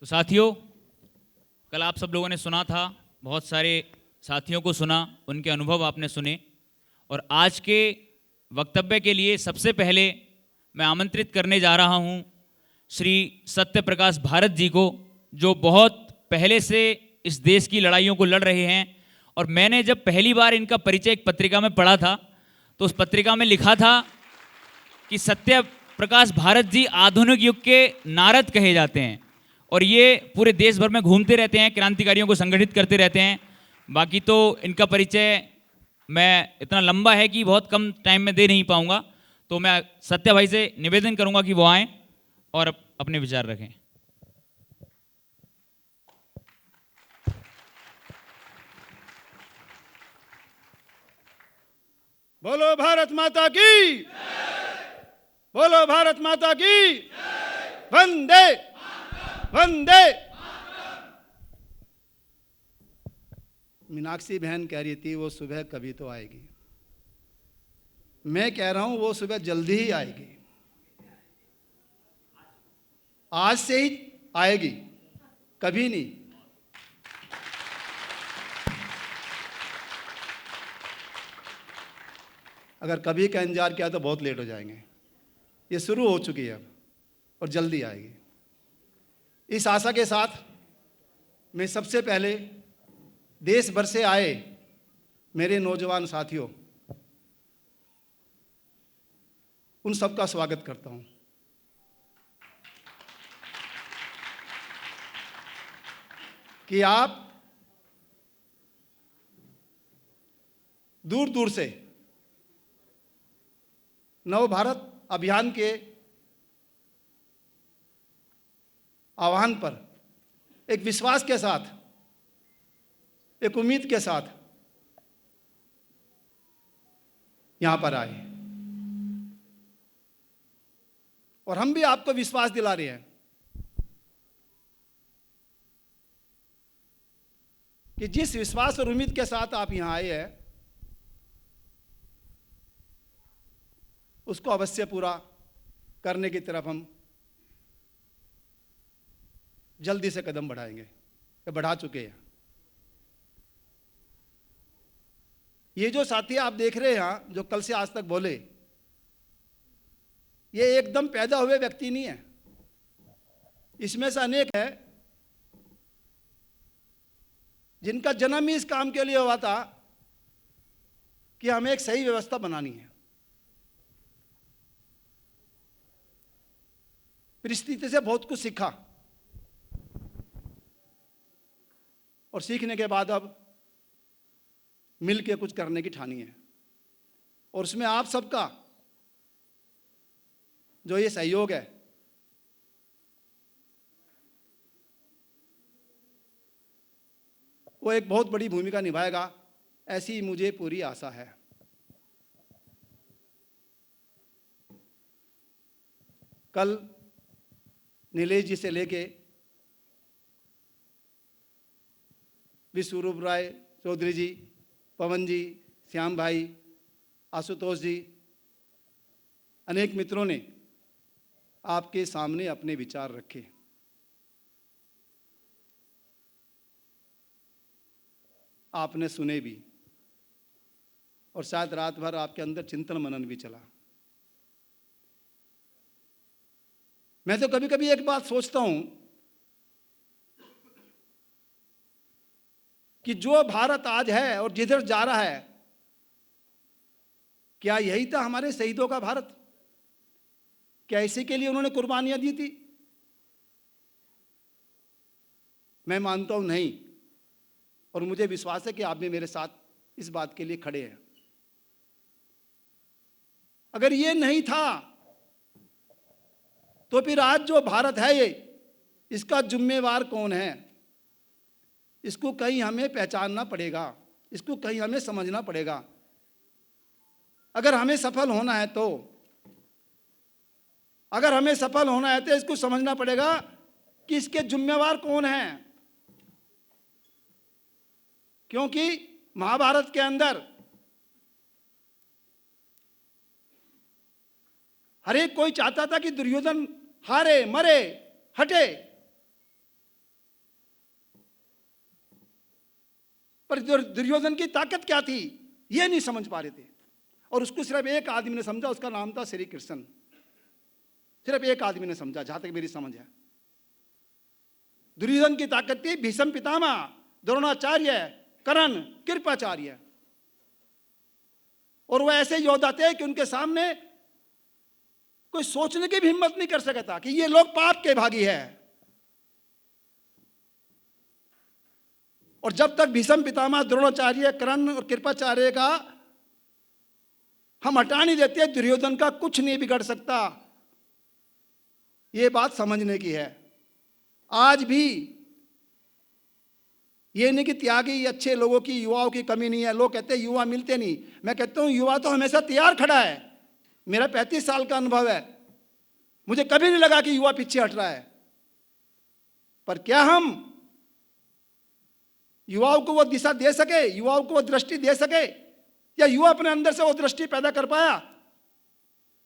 तो साथियों, कल आप सब लोगों ने सुना था, बहुत सारे साथियों को सुना, उनके अनुभव आपने सुने। और आज के वक्तव्य के लिए सबसे पहले मैं आमंत्रित करने जा रहा हूं श्री सत्य प्रकाश भारत जी को, जो बहुत पहले से इस देश की लड़ाइयों को लड़ रहे हैं। और मैंने जब पहली बार इनका परिचय एक पत्रिका में पढ़ा था, तो उस पत्रिका में लिखा था कि सत्य प्रकाश भारत जी आधुनिक युग के नारद कहे जाते हैं, और ये पूरे देश भर में घूमते रहते हैं, क्रांतिकारियों को संगठित करते रहते हैं। बाकी तो इनका परिचय मैं इतना लंबा है कि बहुत कम टाइम में दे नहीं पाऊंगा, तो मैं सत्य भाई से निवेदन करूंगा कि वो आएँ और अपने विचार रखें। बोलो भारत माता की, बोलो भारत माता की, वंदे वंदे। मीनाक्षी बहन कह रही थी वो सुबह कभी तो आएगी। मैं कह रहा हूं वो सुबह जल्दी ही आएगी, आज से ही आएगी, कभी नहीं। अगर कभी का इंतजार किया तो बहुत लेट हो जाएंगे। ये शुरू हो चुकी है अब और जल्दी आएगी। इस आशा के साथ मैं सबसे पहले देश भर से आए मेरे नौजवान साथियों, उन सबका स्वागत करता हूं। कि आप दूर दूर से नव भारत अभियान के आह्वान पर एक विश्वास के साथ, एक उम्मीद के साथ यहां पर आए, और हम भी आपको विश्वास दिला रहे हैं कि जिस विश्वास और उम्मीद के साथ आप यहां आए हैं उसको अवश्य पूरा करने की तरफ हम जल्दी से कदम बढ़ाएंगे, या बढ़ा चुके हैं। ये जो साथी आप देख रहे हैं जो कल से आज तक बोले, ये एकदम पैदा हुए व्यक्ति नहीं है। इसमें से अनेक है जिनका जन्म ही इस काम के लिए हुआ था कि हमें एक सही व्यवस्था बनानी है। परिस्थिति से बहुत कुछ सीखा, और सीखने के बाद अब मिल के कुछ करने की ठानी है। और उसमें आप सबका जो ये सहयोग है, वो एक बहुत बड़ी भूमिका निभाएगा, ऐसी मुझे पूरी आशा है। कल नीलेश जी से लेके विश्वरूप राय चौधरी जी, पवन जी, श्याम भाई, आशुतोष जी, अनेक मित्रों ने आपके सामने अपने विचार रखे। आपने सुने भी, और शायद रात भर आपके अंदर चिंतन मनन भी चला। मैं तो कभी कभी एक बात सोचता हूं कि जो भारत आज है और जिधर जा रहा है, क्या यही था हमारे शहीदों का भारत? क्या इसी के लिए उन्होंने कुर्बानियां दी थी? मैं मानता हूं नहीं, और मुझे विश्वास है कि आप भी मेरे साथ इस बात के लिए खड़े हैं। अगर ये नहीं था तो फिर आज जो भारत है ये, इसका जिम्मेवार कौन है? इसको कहीं हमें पहचानना पड़ेगा, इसको कहीं हमें समझना पड़ेगा। अगर हमें सफल होना है तो इसको समझना पड़ेगा कि इसके जिम्मेवार कौन है। क्योंकि महाभारत के अंदर हर एक कोई चाहता था कि दुर्योधन हारे, मरे, हटे, पर दुर्योधन की ताकत क्या थी ये नहीं समझ पा रहे थे, और उसको सिर्फ एक आदमी ने समझा, उसका नाम था श्री कृष्ण। सिर्फ एक आदमी ने समझा, जहां तक मेरी समझ है। दुर्योधन की ताकत थी भीष्म पितामह, द्रोणाचार्य, कर्ण, कृपाचार्य, और वह ऐसे योद्धा थे कि उनके सामने कोई सोचने की भी हिम्मत नहीं कर सका था कि ये लोग पाप के भागी है। और जब तक भीष्म पितामह, द्रोणाचार्य, कर्ण और कृपाचार्य का हम हटा नहीं देते, दुर्योधन का कुछ नहीं बिगड़ सकता। ये बात समझने की है। आज भी ये नहीं कि त्यागी अच्छे लोगों की, युवाओं की कमी नहीं है। लोग कहते हैं युवा मिलते नहीं, मैं कहता हूं युवा तो हमेशा तैयार खड़ा है। मेरा 35 साल का अनुभव है, मुझे कभी नहीं लगा कि युवा पीछे हट रहा है। पर क्या हम युवाओं को वो दिशा दे सके, युवाओं को वो दृष्टि दे सके, या युवा अपने अंदर से वो दृष्टि पैदा कर पाया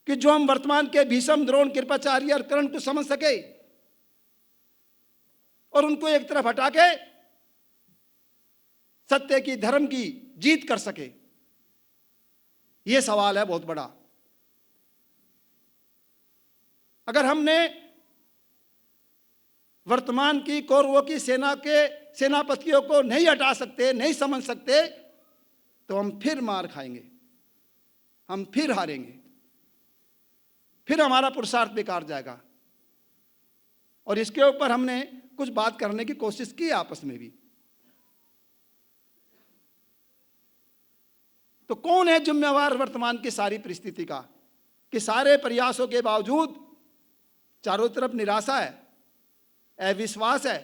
कि जो हम वर्तमान के भीष्म, द्रोण, कृपाचार्य और कर्ण को समझ सके और उनको एक तरफ हटा के सत्य की, धर्म की जीत कर सके? यह सवाल है बहुत बड़ा। अगर हमने वर्तमान की कौरवों की सेना के सेनापतियों को नहीं हटा सकते, नहीं समझ सकते, तो हम फिर मार खाएंगे, हम फिर हारेंगे, फिर हमारा पुरुषार्थ बेकार जाएगा। और इसके ऊपर हमने कुछ बात करने की कोशिश की आपस में भी। तो कौन है जिम्मेवार वर्तमान की सारी परिस्थिति का, कि सारे प्रयासों के बावजूद चारों तरफ निराशा है, अविश्वास है,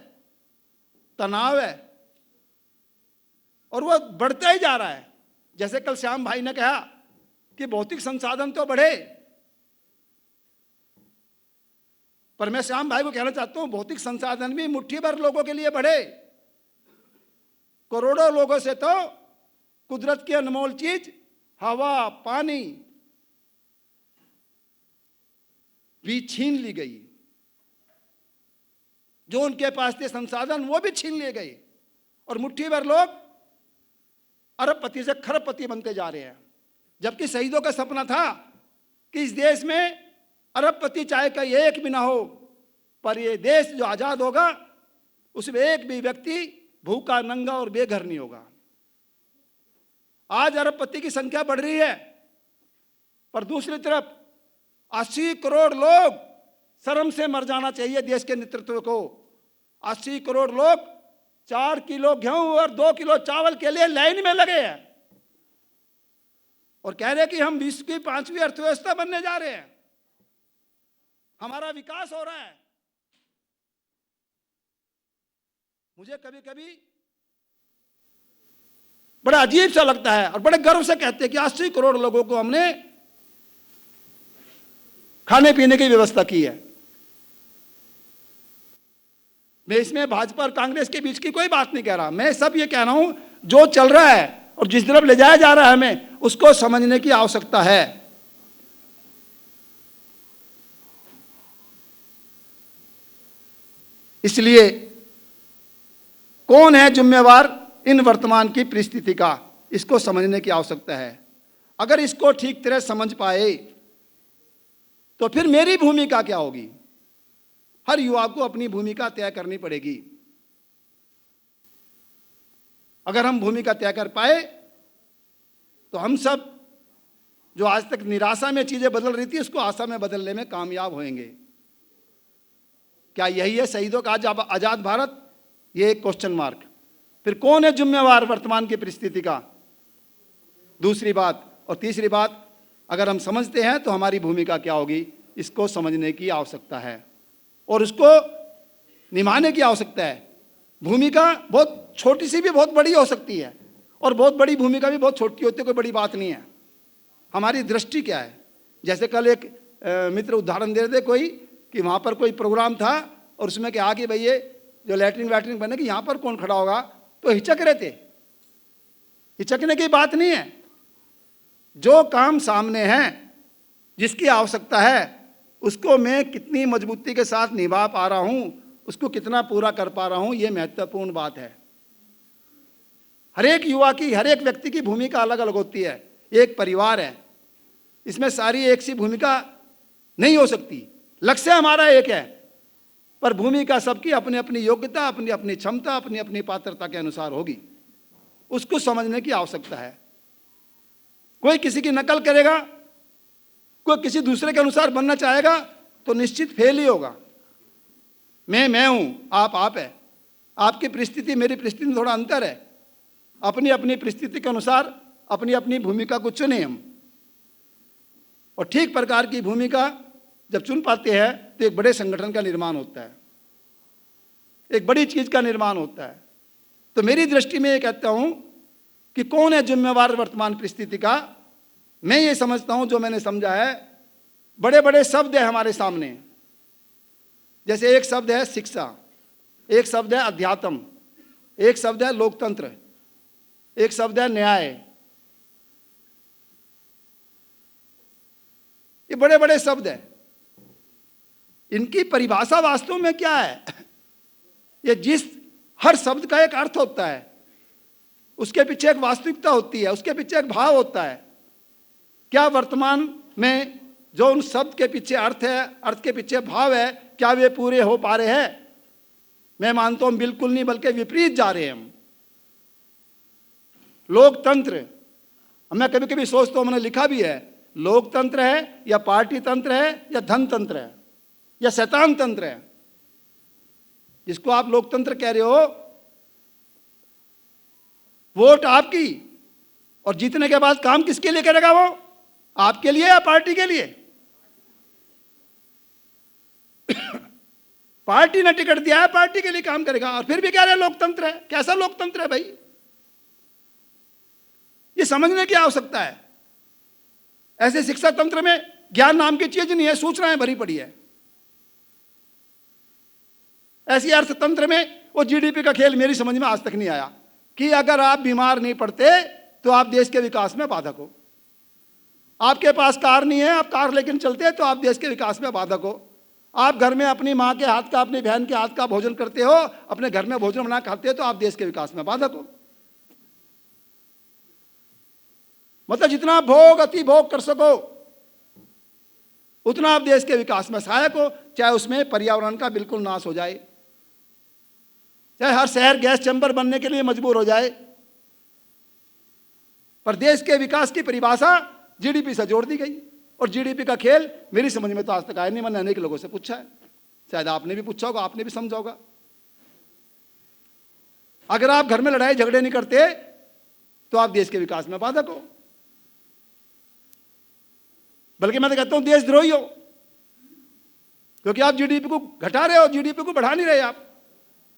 तनाव है, और वह बढ़ता ही जा रहा है। जैसे कल श्याम भाई ने कहा कि भौतिक संसाधन तो बढ़े, पर मैं श्याम भाई को कहना चाहता हूं भौतिक संसाधन भी मुट्ठी भर लोगों के लिए बढ़े। करोड़ों लोगों से तो कुदरत की अनमोल चीज हवा, पानी भी छीन ली गई। जो उनके पास थे संसाधन वो भी छीन लिए गए, और मुट्ठी भर लोग अरबपति से खरबपति बनते जा रहे हैं। जबकि शहीदों का सपना था कि इस देश में अरबपति चाहे का एक भी ना हो, पर यह देश जो आजाद होगा उसमें एक भी व्यक्ति भूखा, नंगा और बेघर नहीं होगा। आज अरबपति की संख्या बढ़ रही है, पर दूसरी तरफ 80 करोड़ लोग, शर्म से मर जाना चाहिए देश के नेतृत्व को, 80 करोड़ लोग 4 किलो गेहूं और 2 किलो चावल के लिए लाइन में लगे हैं और कह रहे कि हम विश्व की 5वीं अर्थव्यवस्था बनने जा रहे हैं, हमारा विकास हो रहा है। मुझे कभी कभी बड़ा अजीब सा लगता है और बड़े गर्व से कहते हैं कि 80 करोड़ लोगों को हमने खाने पीने की व्यवस्था की है। मैं इसमें भाजपा और कांग्रेस के बीच की कोई बात नहीं कह रहा, मैं सब ये कह रहा हूं जो चल रहा है और जिस तरफ ले जाया जा रहा है हमें उसको समझने की आवश्यकता है। इसलिए कौन है जिम्मेवार इन वर्तमान की परिस्थिति का, इसको समझने की आवश्यकता है। अगर इसको ठीक तरह समझ पाए तो फिर मेरी भूमिका क्या होगी? हर युवा को अपनी भूमिका तय करनी पड़ेगी। अगर हम भूमिका तय कर पाए तो हम सब जो आज तक निराशा में चीजें बदल रही थी उसको आशा में बदलने में कामयाब होंगे। क्या यही है शहीदों का आज आजाद भारत? ये एक क्वेश्चन मार्क। फिर कौन है जिम्मेवार वर्तमान की परिस्थिति का? दूसरी बात। और तीसरी बात, अगर हम समझते हैं तो हमारी भूमिका क्या होगी, इसको समझने की आवश्यकता है और उसको निभाने की आवश्यकता है। भूमिका बहुत छोटी सी भी बहुत बड़ी हो सकती है और बहुत बड़ी भूमिका भी बहुत छोटी होती है, कोई बड़ी बात नहीं है। हमारी दृष्टि क्या है? जैसे कल एक मित्र उदाहरण दे रहे थे कोई कि वहाँ पर कोई प्रोग्राम था और उसमें क्या कि भाई ये जो लैट्रिन वैट्रिन बने कि यहाँ पर कौन खड़ा होगा, तो हिचक रहे थे। हिचकने की बात नहीं है, जो काम सामने है, जिसकी आवश्यकता है, उसको मैं कितनी मजबूती के साथ निभा पा रहा हूँ, उसको कितना पूरा कर पा रहा हूँ, ये महत्वपूर्ण बात है। हर एक युवा की, हर एक व्यक्ति की भूमिका अलग अलग होती है। एक परिवार है, इसमें सारी एक सी भूमिका नहीं हो सकती। लक्ष्य हमारा एक है, पर भूमिका सबकी अपनी अपनी योग्यता, अपनी अपनी क्षमता, अपनी अपनी पात्रता के अनुसार होगी। उसको समझने की आवश्यकता है। कोई किसी की नकल करेगा, कोई किसी दूसरे के अनुसार बनना चाहेगा तो निश्चित फेल ही होगा। मैं हूं, आप है। आपकी परिस्थिति मेरी परिस्थिति में थोड़ा अंतर है। अपनी अपनी परिस्थिति के अनुसार अपनी अपनी भूमिका को चुने हम, और ठीक प्रकार की भूमिका जब चुन पाते हैं तो एक बड़े संगठन का निर्माण होता है, एक बड़ी चीज का निर्माण होता है। तो मेरी दृष्टि में ये कहता हूं कि कौन है जिम्मेवार वर्तमान परिस्थिति का। मैं ये समझता हूं, जो मैंने समझा है, बड़े बड़े शब्द है हमारे सामने। जैसे एक शब्द है शिक्षा, एक शब्द है अध्यात्म, एक शब्द है लोकतंत्र, एक शब्द है न्याय। ये बड़े बड़े शब्द हैं। इनकी परिभाषा वास्तव में क्या है? ये हर शब्द का एक अर्थ होता है, उसके पीछे एक वास्तविकता होती है, उसके पीछे एक भाव होता है। क्या वर्तमान में जो उन शब्द के पीछे अर्थ है, अर्थ के पीछे भाव है, क्या वे पूरे हो पा रहे हैं? मैं मानता हूं बिल्कुल नहीं, बल्कि विपरीत जा रहे हैं हम। लोकतंत्र, मैं कभी कभी सोचता हूं, मैंने लिखा भी है, लोकतंत्र है या पार्टी तंत्र है या धन तंत्र है या शैतान तंत्र है। जिसको आप लोकतंत्र कह रहे हो, वोट आपकी, और जीतने के बाद काम किसके लिए करेगा? वो आपके लिए या पार्टी के लिए? पार्टी ने टिकट दिया है, पार्टी के लिए काम करेगा, और फिर भी कह रहे लोकतंत्र है। कैसा लोकतंत्र है भाई? ये समझने की आवश्यकता है। ऐसे शिक्षा तंत्र में ज्ञान नाम की चीज नहीं है, सूचनाएं भरी पड़ी है। ऐसी अर्थतंत्र में वो जीडीपी का खेल मेरी समझ में आज तक नहीं आया कि अगर आप बीमार नहीं पड़ते तो आप देश के विकास में बाधक हो। आपके पास कार नहीं है, आप कार लेकिन चलते तो आप देश के विकास में बाधक हो। आप घर में अपनी माँ के हाथ का, अपनी बहन के हाथ का भोजन करते हो, अपने घर में भोजन बना खाते हो, तो आप देश के विकास में बाधक हो। मतलब जितना भोग अति भोग कर सको उतना आप देश के विकास में सहायक हो, चाहे उसमें पर्यावरण का बिल्कुल नाश हो जाए, चाहे हर शहर गैस चैम्बर बनने के लिए मजबूर हो जाए, पर देश के विकास की परिभाषा जीडीपी से जोड़ दी गई। और जीडीपी का खेल मेरी समझ में तो आज तक आया नहीं। मैंने अनेक लोगों से पूछा है, शायद आपने भी पूछा होगा, आपने भी समझा होगा। अगर आप घर में लड़ाई झगड़े नहीं करते तो आप देश के विकास में बाधक हो, बल्कि मैं तो कहता हूं देशद्रोही हो, क्योंकि आप जीडीपी को घटा रहे हो, जीडीपी को बढ़ा नहीं रहे आप।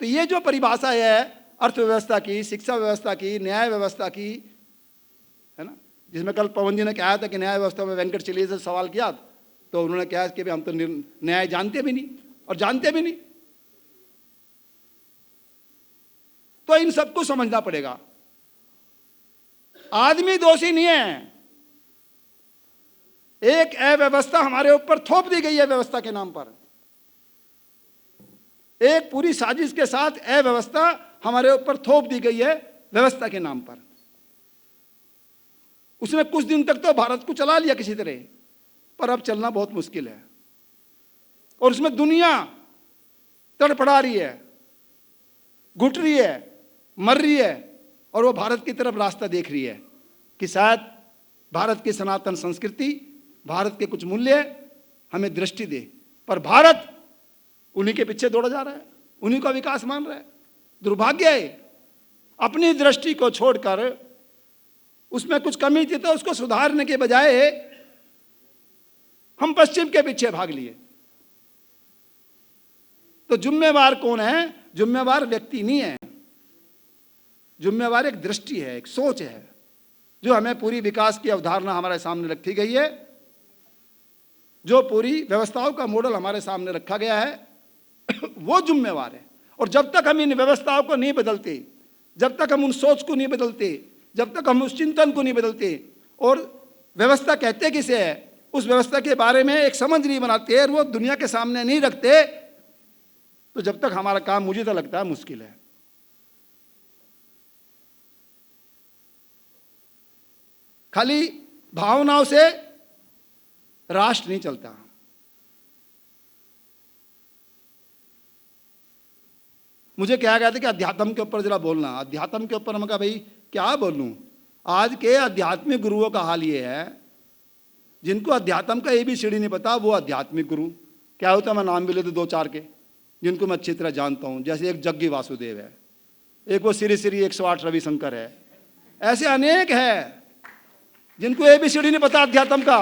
तो ये जो परिभाषा है अर्थव्यवस्था की, शिक्षा व्यवस्था की, न्याय व्यवस्था की, है ना, जिसमें कल पवन जी ने कहा था कि न्याय व्यवस्था में वेंकट चिल्ली से सवाल किया तो उन्होंने कहा कि हम तो न्याय जानते भी नहीं और जानते भी नहीं। तो इन सबको समझना पड़ेगा। आदमी दोषी नहीं है, एक अव्यवस्था हमारे ऊपर थोप दी गई है व्यवस्था के नाम पर। एक पूरी साजिश के साथ अव्यवस्था हमारे ऊपर थोप दी गई है व्यवस्था के नाम पर। उसने कुछ दिन तक तो भारत को चला लिया किसी तरह, पर अब चलना बहुत मुश्किल है। और उसमें दुनिया तड़पड़ा रही है, घुट रही है, मर रही है, और वो भारत की तरफ रास्ता देख रही है कि शायद भारत की सनातन संस्कृति, भारत के कुछ मूल्य हमें दृष्टि दे। पर भारत उन्हीं के पीछे दौड़ा जा रहा है, उन्हीं का विकास मान रहा है। दुर्भाग्य है, अपनी दृष्टि को छोड़कर उसमें कुछ कमी थी तो उसको सुधारने के बजाय हम पश्चिम के पीछे भाग लिए। तो जिम्मेवार कौन है? जिम्मेवार व्यक्ति नहीं है, जिम्मेवार एक दृष्टि है, एक सोच है, जो हमें पूरी विकास की अवधारणा हमारे सामने रखी गई है, जो पूरी व्यवस्थाओं का मॉडल हमारे सामने रखा गया है, वो जिम्मेवार है। और जब तक हम इन व्यवस्थाओं को नहीं बदलते, जब तक हम उन सोच को नहीं बदलते, जब तक हम उस चिंतन को नहीं बदलते, और व्यवस्था कहते किसे है, उस व्यवस्था के बारे में एक समझ नहीं बनाते और वो दुनिया के सामने नहीं रखते, तो जब तक हमारा काम, मुझे तो लगता है, मुश्किल है। खाली भावनाओं से राष्ट्र नहीं चलता। मुझे कहा गया था कि अध्यात्म के ऊपर जरा बोलना। अध्यात्म के ऊपर मैं कहा भाई क्या बोलूं। आज के आध्यात्मिक गुरुओं का हाल ये है, जिनको अध्यात्म का ABCD नहीं पता वो आध्यात्मिक गुरु। क्या होता है, मैं नाम भी ले दूं 2-4 के जिनको मैं अच्छी तरह जानता हूं। जैसे एक जग्गी वासुदेव है, एक वो श्री श्री 108 रविशंकर है, ऐसे अनेक है जिनको ABCD नहीं पता अध्यात्म का,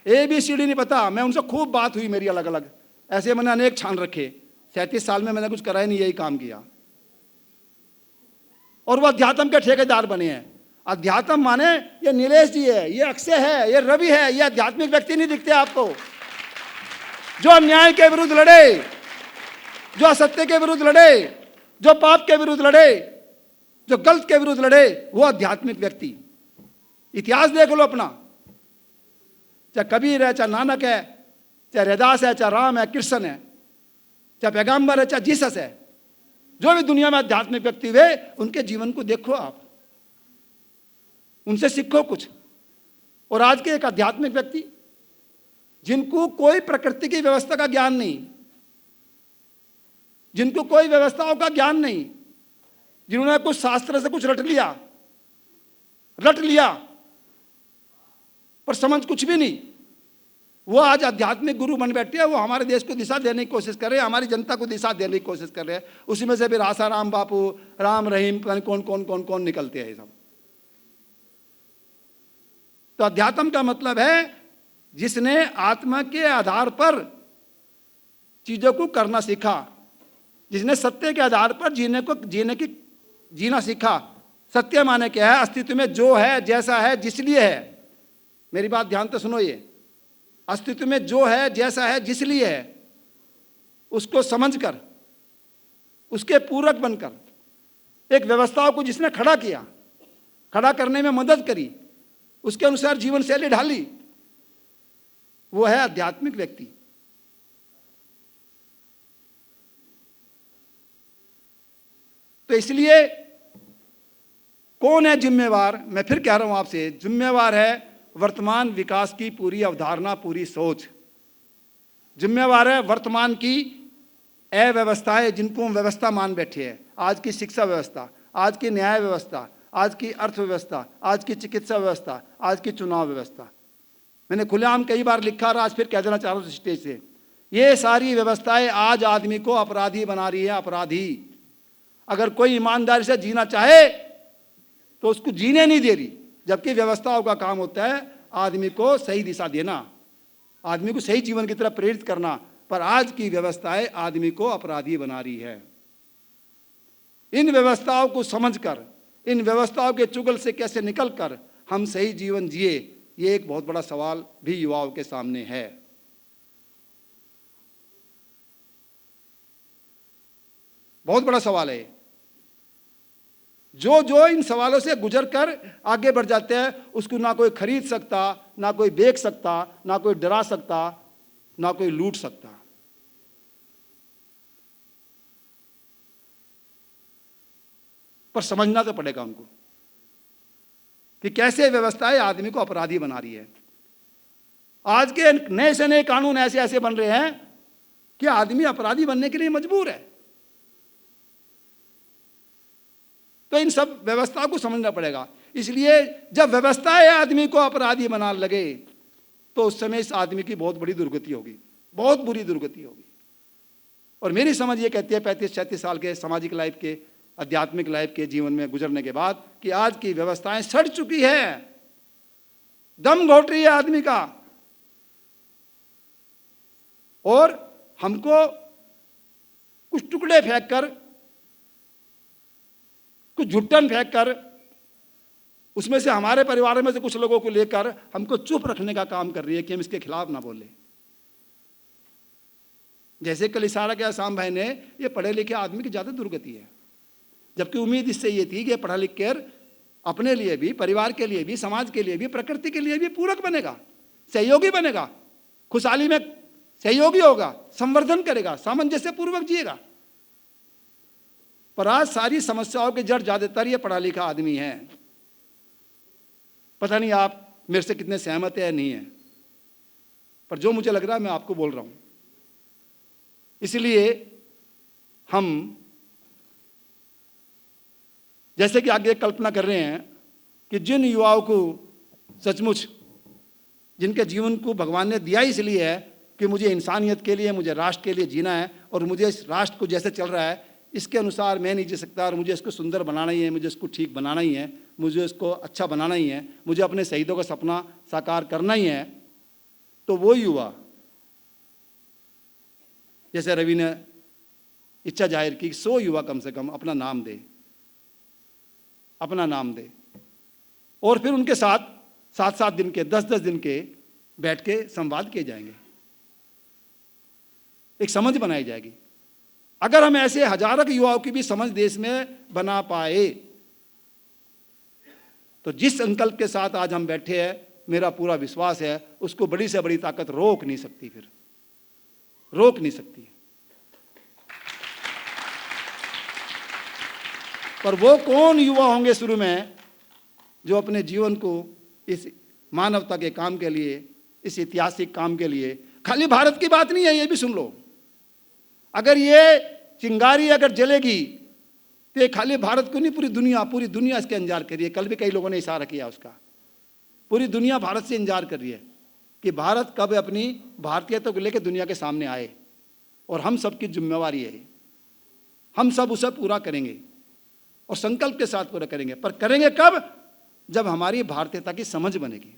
ABCD नहीं पता। मैं उनसे खूब बात हुई मेरी अलग अलग, ऐसे मैंने अनेक छान रखे। 37 साल में मैंने कुछ करा ही नहीं, यही काम किया, और वो अध्यात्म के ठेकेदार बने हैं। अध्यात्म माने ये नीलेश जी है, ये अक्षय है, ये रवि है, ये आध्यात्मिक व्यक्ति नहीं दिखते आपको, जो अन्याय के विरुद्ध लड़े, जो असत्य के विरुद्ध लड़े, जो पाप के विरुद्ध लड़े, जो गलत के विरुद्ध लड़े, वो आध्यात्मिक व्यक्ति। इतिहास देख लो अपना, चाहे कबीर है, चाहे नानक है, चाहे रैदास है, चाहे राम है, कृष्ण है, चाहे पैगंबर है, चाहे जीसस है, जो भी दुनिया में आध्यात्मिक व्यक्ति हुए उनके जीवन को देखो आप, उनसे सीखो कुछ। और आज के एक आध्यात्मिक व्यक्ति जिनको कोई प्रकृति की व्यवस्था का ज्ञान नहीं, जिनको कोई व्यवस्थाओं का ज्ञान नहीं, जिन्होंने कुछ शास्त्र से कुछ रट लिया पर समझ कुछ भी नहीं, वो आज आध्यात्मिक गुरु बन बैठे हैं। वो हमारे देश को दिशा देने की कोशिश कर रहे हैं, हमारी जनता को दिशा देने की कोशिश कर रहे हैं। उसी में से फिर आसाराम बापू, राम रहीम, कौन कौन कौन कौन निकलते हैं ये सब। तो अध्यात्म का मतलब है जिसने आत्मा के आधार पर चीजों को करना सीखा, जिसने सत्य के आधार पर जीना सीखा। सत्य माने क्या है, अस्तित्व में जो है, जैसा है, जिसलिए है। मेरी बात ध्यान से सुनो, ये अस्तित्व में जो है, जैसा है, जिसलिए है, उसको समझकर, उसके पूरक बनकर, एक व्यवस्थाओं को जिसने खड़ा किया, खड़ा करने में मदद करी, उसके अनुसार जीवन शैली ढाली, वो है आध्यात्मिक व्यक्ति। तो इसलिए कौन है जिम्मेवार? मैं फिर कह रहा हूं आपसे, जिम्मेवार है वर्तमान विकास की पूरी अवधारणा, पूरी सोच। जिम्मेवार है वर्तमान की अव्यवस्थाएं जिनको हम व्यवस्था मान बैठे हैं। आज की शिक्षा व्यवस्था, आज की न्याय व्यवस्था, आज की अर्थव्यवस्था, आज की चिकित्सा व्यवस्था, आज की चुनाव व्यवस्था। मैंने खुलेआम कई बार लिखा और आज फिर कह देना चाह रहा हूं स्टेज से, ये सारी व्यवस्थाएं आज आदमी को अपराधी बना रही है। अपराधी, अगर कोई ईमानदारी से जीना चाहे तो उसको जीने नहीं दे रही, जबकि व्यवस्थाओं का काम होता है आदमी को सही दिशा देना, आदमी को सही जीवन की तरफ प्रेरित करना। पर आज की व्यवस्थाएं आदमी को अपराधी बना रही है। इन व्यवस्थाओं को समझकर, इन व्यवस्थाओं के चुगल से कैसे निकलकर हम सही जीवन जिए, ये एक बहुत बड़ा सवाल भी युवाओं के सामने है। बहुत बड़ा सवाल है। जो इन सवालों से गुजरकर आगे बढ़ जाते हैं, उसको ना कोई खरीद सकता, ना कोई बेच सकता, ना कोई डरा सकता, ना कोई लूट सकता। पर समझना तो पड़ेगा उनको कि कैसे व्यवस्थाएं आदमी को अपराधी बना रही है। आज के नए से नए कानून ऐसे ऐसे बन रहे हैं कि आदमी अपराधी बनने के लिए मजबूर है। तो इन सब व्यवस्था को समझना पड़ेगा। इसलिए जब व्यवस्थाएं आदमी को अपराधी बनाने लगे तो उस समय इस आदमी की बहुत बड़ी दुर्गति होगी, बहुत बुरी दुर्गति होगी। और मेरी समझ ये कहती है 35-36 साल के सामाजिक लाइफ के, आध्यात्मिक लाइफ के जीवन में गुजरने के बाद, कि आज की व्यवस्थाएं सड़ चुकी है, दम घोट रही है आदमी का। और हमको कुछ टुकड़े फेंक कर, कुछ झुट्टन फेंक कर, उसमें से हमारे परिवार में से कुछ लोगों को लेकर हमको चुप रखने का काम कर रही है कि हम इसके खिलाफ ना बोले। जैसे कल इशारा किया शाम भाई ने, ये पढ़े लिखे आदमी की ज्यादा दुर्गति है, जबकि उम्मीद इससे ये थी कि पढ़ा लिख कर अपने लिए भी, परिवार के लिए भी, समाज के लिए भी, प्रकृति के लिए भी पूरक बनेगा, सहयोगी बनेगा, खुशहाली में सहयोगी होगा, संवर्धन करेगा, सामंजस्य पूर्वक जिएगा। पर आज सारी समस्याओं के जड़ ज्यादातर ये पढ़ा लिखा आदमी है। पता नहीं आप मेरे से कितने सहमत है या नहीं है, पर जो मुझे लग रहा है मैं आपको बोल रहा हूं। इसलिए हम जैसे कि आगे कल्पना कर रहे हैं कि जिन युवाओं को सचमुच जिनके जीवन को भगवान ने दिया इसलिए है कि मुझे इंसानियत के लिए, मुझे राष्ट्र के लिए जीना है, और मुझे इस राष्ट्र को जैसे चल रहा है इसके अनुसार मैं नहीं जी सकता, और मुझे इसको सुंदर बनाना ही है, मुझे इसको ठीक बनाना ही है, मुझे इसको अच्छा बनाना ही है, मुझे अपने शहीदों का सपना साकार करना ही है। तो वो युवा, जैसे रवि ने इच्छा जाहिर की, 100 युवा कम से कम अपना नाम दे, अपना नाम दे, और फिर उनके साथ 7-7 दिन के, 10-10 दिन के बैठ के संवाद किए जाएंगे, एक समझ बनाई जाएगी। अगर हम ऐसे हजारों के युवाओं की भी समझ देश में बना पाए, तो जिस संकल्प के साथ आज हम बैठे हैं, मेरा पूरा विश्वास है उसको बड़ी से बड़ी ताकत रोक नहीं सकती, फिर रोक नहीं सकती। पर वो कौन युवा होंगे शुरू में जो अपने जीवन को इस मानवता के काम के लिए, इस ऐतिहासिक काम के लिए, खाली भारत की बात नहीं है, ये भी सुन लो, अगर ये चिंगारी अगर जलेगी तो ये खाली भारत को नहीं, पूरी दुनिया इसके इंतजार कर रही है। कल भी कई लोगों ने इशारा किया उसका, पूरी दुनिया भारत से इंतजार कर रही है कि भारत कब अपनी भारतीयता को लेकर दुनिया के सामने आए, और हम सबकी जिम्मेवारी है, हम सब उसे पूरा करेंगे और संकल्प के साथ पूरा करेंगे। पर करेंगे कब? जब हमारी भारतीयता की समझ बनेगी,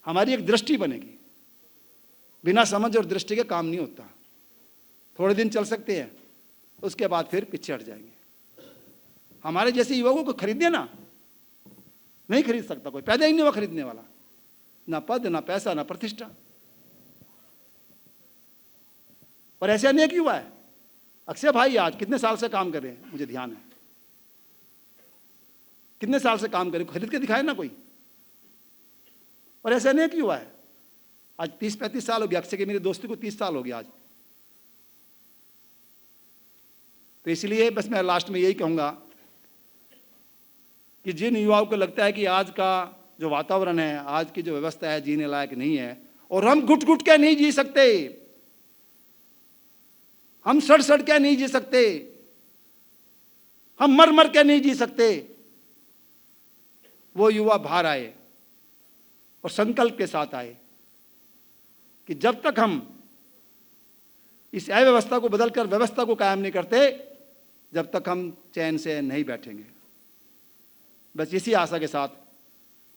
हमारी एक दृष्टि बनेगी। बिना समझ और दृष्टि के काम नहीं होता। थोड़े दिन चल सकते हैं, उसके बाद फिर पीछे हट जाएंगे। हमारे जैसे युवाओं को खरीदे ना, नहीं खरीद सकता कोई, पैदा ही नहीं हुआ खरीदने वाला, ना पद, ना पैसा, ना प्रतिष्ठा। और ऐसे अनेक युवा है। अक्षय भाई आज कितने साल से काम कर रहे हैं, मुझे ध्यान है, कितने साल से काम कर रहे, खरीद के दिखाए ना कोई। और ऐसे अनेक युवा है, आज 30-35 साल हो गया अक्षय के, मेरी दोस्ती को 30 साल हो गया आज। तो इसलिए बस मैं लास्ट में यही कहूंगा कि जिन युवाओं को लगता है कि आज का जो वातावरण है, आज की जो व्यवस्था है जीने लायक नहीं है, और हम घुट घुट के नहीं जी सकते, हम सड़ सड़ के नहीं जी सकते, हम मर मर के नहीं जी सकते, वो युवा बाहर आए और संकल्प के साथ आए कि जब तक हम इस अव्यवस्था को बदलकर व्यवस्था को कायम नहीं करते, जब तक हम चैन से नहीं बैठेंगे। बस इसी आशा के साथ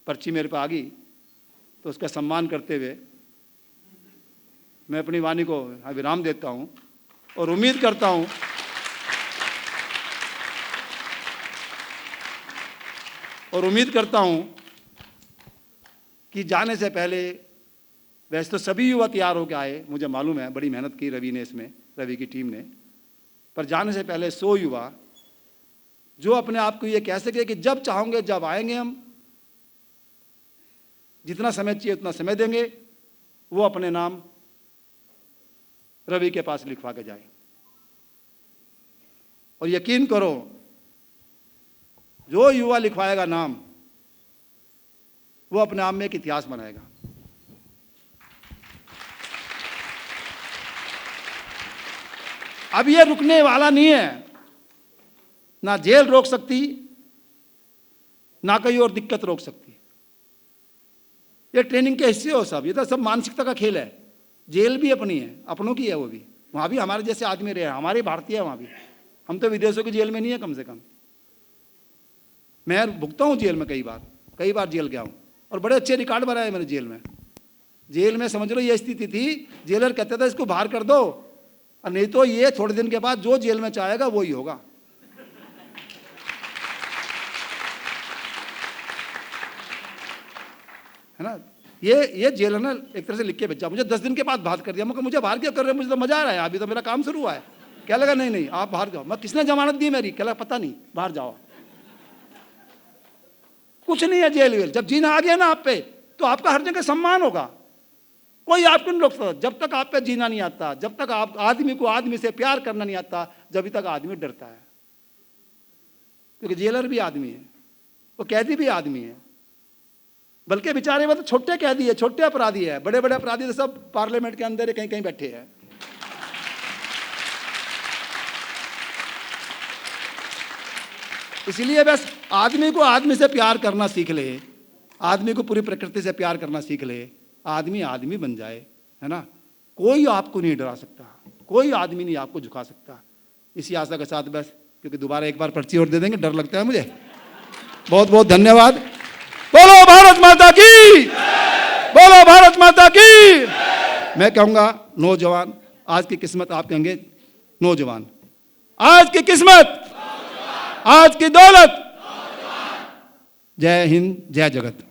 पर्ची मेरे पे आ गई, तो उसका सम्मान करते हुए मैं अपनी वाणी को विराम देता हूं, और उम्मीद करता हूं कि जाने से पहले, वैसे तो सभी युवा तैयार होकर आए, मुझे मालूम है बड़ी मेहनत की रवि ने इसमें, रवि की टीम ने, पर जाने से पहले 100 युवा जो अपने आप को ये कह सके कि जब चाहोगे जब आएंगे, हम जितना समय चाहिए उतना समय देंगे, वो अपने नाम रवि के पास लिखवा के जाए। और यकीन करो, जो युवा लिखवाएगा नाम, वो अपने आप में एक इतिहास बनाएगा। अब ये रुकने वाला नहीं है, ना जेल रोक सकती, ना कोई और दिक्कत रोक सकती। ये ट्रेनिंग के हिस्से हो सब, ये तो सब मानसिकता का खेल है। जेल भी अपनी है, अपनों की है, वो भी वहां भी हमारे जैसे आदमी रहे, हमारे भारतीय है वहां भी। हम तो विदेशों की जेल में नहीं है, कम से कम मैं भुगता हूं जेल में, कई बार जेल गया हूं, और बड़े अच्छे रिकॉर्ड बनाए मैंने जेल में। जेल में समझ लो ये स्थिति थी, जेलर कहता था इसको बाहर कर दो, और नहीं तो ये थोड़े दिन के बाद जो जेल में चाहेगा वो ही होगा। है ना, ये जेल है ना, एक तरह से लिख के भेजा, मुझे 10 दिन के बाद बाहर कर दिया। मैं मुझे बाहर क्यों कर रहे हैं, मुझे तो मजा आ रहा है, अभी तो मेरा काम शुरू हुआ है। क्या लगा, नहीं आप बाहर जाओ। मैं, किसने जमानत दी मेरी? क्या लगा, पता नहीं, बाहर जाओ। कुछ नहीं है जेल वेल, जब जीना आ गया ना आप पे, तो आपका हर जगह सम्मान होगा, कोई आपको नहीं रोक सकता। जब तक आप पे जीना नहीं आता, जब तक आप आदमी को आदमी से प्यार करना नहीं आता, जब तक आदमी डरता है, क्योंकि जेलर भी आदमी है, वो कैदी भी आदमी है, बल्कि बेचारे वो तो छोटे कैदी है, छोटे अपराधी है। बड़े बड़े अपराधी तो सब पार्लियामेंट के अंदर कहीं कहीं बैठे हैं। इसलिए बस आदमी को आदमी से प्यार करना सीख ले, आदमी को पूरी प्रकृति से प्यार करना सीख ले, आदमी आदमी बन जाए, है ना। कोई आपको नहीं डरा सकता, कोई आदमी नहीं आपको झुका सकता। इसी आशा के साथ बस, क्योंकि दोबारा एक बार पर्ची और दे देंगे, डर लगता है मुझे। बहुत बहुत धन्यवाद। बोलो भारत माता की, बोलो भारत माता की। मैं कहूँगा नौजवान, आज की किस्मत आप कहेंगे नौजवान, आज की किस्मत, आज की दौलत। जय हिंद, जय जगत।